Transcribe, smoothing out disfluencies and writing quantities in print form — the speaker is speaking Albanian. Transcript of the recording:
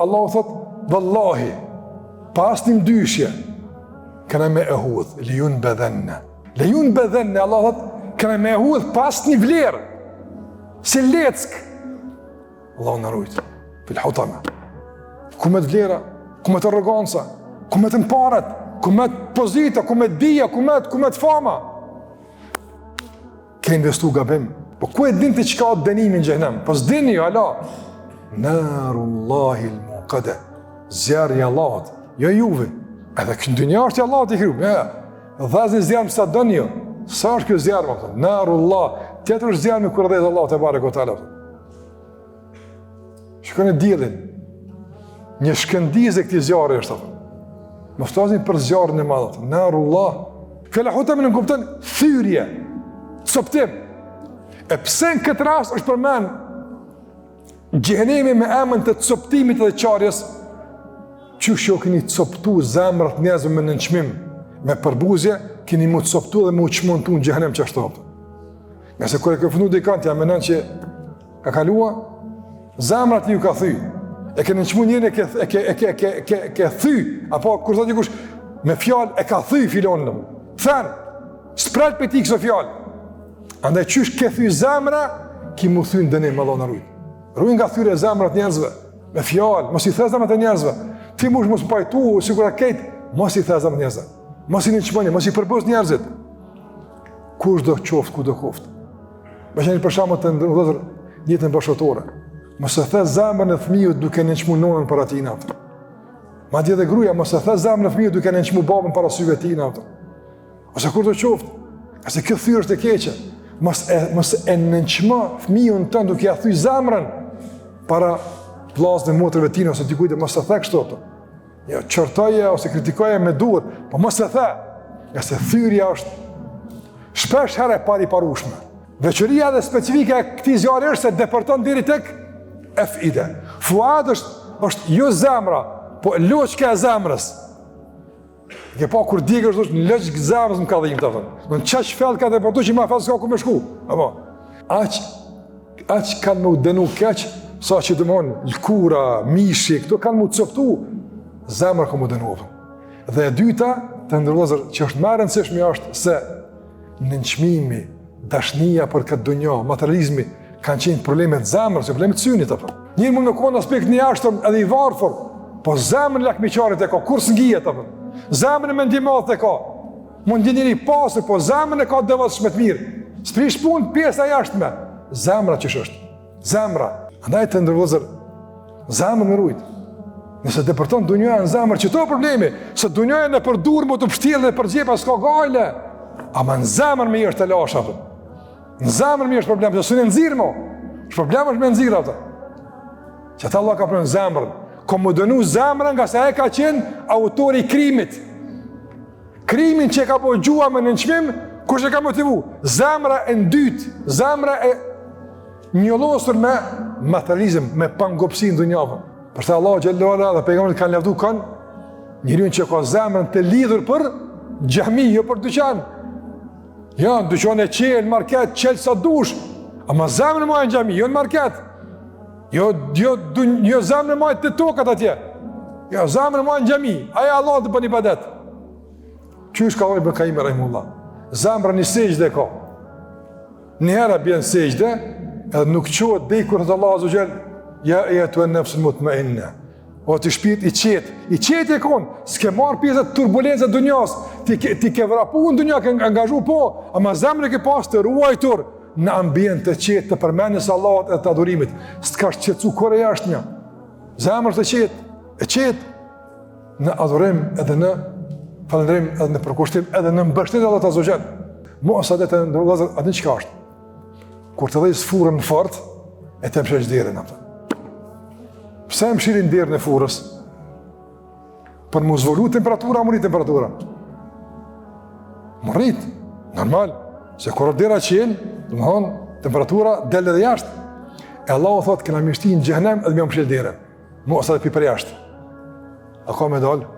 Allahu thot, vallahi, pas një mdyshje, këna me e hudh, lejun bedhenne. Lejun bedhenne, Allah thot, këna me e hudh pas një vlerë, si leck. Allahu në rujtë, fil hutama. Ku me të vlera, ku me të arroganca, ku me të mparet, ku me të pozita, ku me të dija, ku me të fama. Ke investu gabim. Po ku e din të qka o të denimin gjehnem? Po s'dini jo, Allah. Narullahi l-muqade. Zjarë i Allahot. Jo juve. Edhe kënë dynja është i Allahot i kru. Dhazni zjarë më sa dënë jo. Sa është kjo zjarë më? Narullah. Tjetër është zjarë me kërë dhejtë Allahot e bare këtë alë. Shkën e dilin. Një shkëndiz e këti zjarë është. Më ftasin për zjarën e madhët. Narullah. Këlla hutëm në kuptën thyrje. Coptim. E pse në këtë rast është përmen gjehenemi me emën të coptimit dhe qarjes, që shjo keni coptu zemrat njerëzve me nënçmim, me përbuzje, keni mu coptu dhe mu qmontu në gjehenem që është topë. Nga se kër e këfënu dhe i kanë, tja menen që ka kalua, zemrat ju ka thy, e ke nënçmu njën e ke thy, apo kur thot dikush, me fjallë e ka thy filonë, thënë, spret për ti këso fjallë. Andaj qysh ke thy zemra, ki mu thy në dënim, Allah në rujtë. Rujnë nga thyre zemrat njerëzve, me fjallë, mos i the zemrat e njerëzve. Ti mush mos pajtu, sigur e kejtë, mos i the zemrat njerëzve. Mos i një qëmëni, mos i përbës njerëzit. Kush do qoftë, ku do koftë. Me që një përshamë të ndërëdhër njëtën bashkëtore. Mos e the zemrën e fëmijut duke në qëmu nonën para ti në aftër. Ma dje dhe gruja, mos e the zemrën e fëmijut duke në qëmu babën para syve ti në aftër. Ose kur do qoftë, ase kjo thyrë është e keqe. Mos e nënçma fëmijën tënë duke ja thy zemrën para plasën e motrëve tina, ose dikujtë, mos e the kështu ato. Jo, qërtoje ose kritikoje me duhet, po mos e the, nga se thyrja është shpesh herë e pari parushme. Veçëria dhe specifika e këtij zjarri është se depërton deri tek F-ide. Fuad është jo zemra, po loqka e zemrës. Ke pa kur dikë është në loqkë zemrës më ka dhejmë të thënë. Në qaq fell ka depërtu që ma fell s'ka ku me shku. Apo, aq kanë më denu keq, sa që dëmonë lkura, mishi, këto kanë më coptu, zemrë ka më denu. Dhe e dyta, të ndërlozër, që është më e rëndësishme është se nënçmimi, dashnia për këtë dunjë, materializmi, kanë qenë problemet zemrës, problemet synit apo. Njëri mund të konë aspekt një jashtëm edhe i varfër, po zemrën lakmiqarit e ka, kur s'ngijet apo. Zemrën e mendimat e ka. Mund të njëri pasër, po zemrën e ka devotshme të mirë. S'prish punë pjesa jashtme. Zemra ç'është? Zemra. Andaj të ndërvozër, zemrën e rujt. Nëse depërton dunjoja në zemër, që to problemi, se dunjoja në përdur më të pështjellë dhe për gjepa s'ka gajle. Ama në zemër me i është të lasha. Në zemër me i është problem, se në nëzirë mo. Problem është me nëzirë ato. Që ata Allah ka përën zemrën. Ko më dënu zemrën nga se e ka qenë autori i krimit. Krimin që e ka po gjua me nënçmim, kush e ka motivu? Zemra e ndytë, zemra e njëllosur me materializm, me pangopsin dë njavën. Përsa Allah Gjellera dhe pejgamberit kanë lavdu kanë njërin që ka zemrën të lidhur për xhami, jo për dyqan. Ja, në dyqan e qelë, market, qelë sa dush, ama zemrën ma e në xhami, jo në market. Jo zemrën ma e të tokat atje. Jo, zemrën ma e në xhami, aja Allah të bën ibadet. Qysh ka Ibn Qayyim rahimullah? Zemrën një sejgjde ka. Njëherë bjen sejgjde, edhe nuk qohet dhe i kur të Allah Azza wa Jall, ja e tu e nefsën mutmainna. O të shpirt i qetë e konë, s'ke marrë pjesët turbulencët dunjas, ti ke vrapu në dunja, ke angazhu po, ama zemrën e ke pas të ruajtur në ambient të qetë, të përmenjës Allahut e të adurimit. S'ka shqetsu kore jashtë një. Zemrën e qetë në adurim edhe në falëndrim edhe në përkushtim edhe në mbështet Allah Azza wa Jall. Mos atë të ndërlazër, atë një qka është. Kur të dhej sfurën në fort, e të msheq derën atë. Pse më shirin derën e furës? Për mu zvolu temperatura, më rrit temperatura. Më rrit, normal. Se kur dera qenë, dhe më thonë, temperatura del edhe jashtë. E Allah o thotë, këna mishti në gjehnem edhe më msheq derën. Mos atë pi për jashtë. A ka me dalë?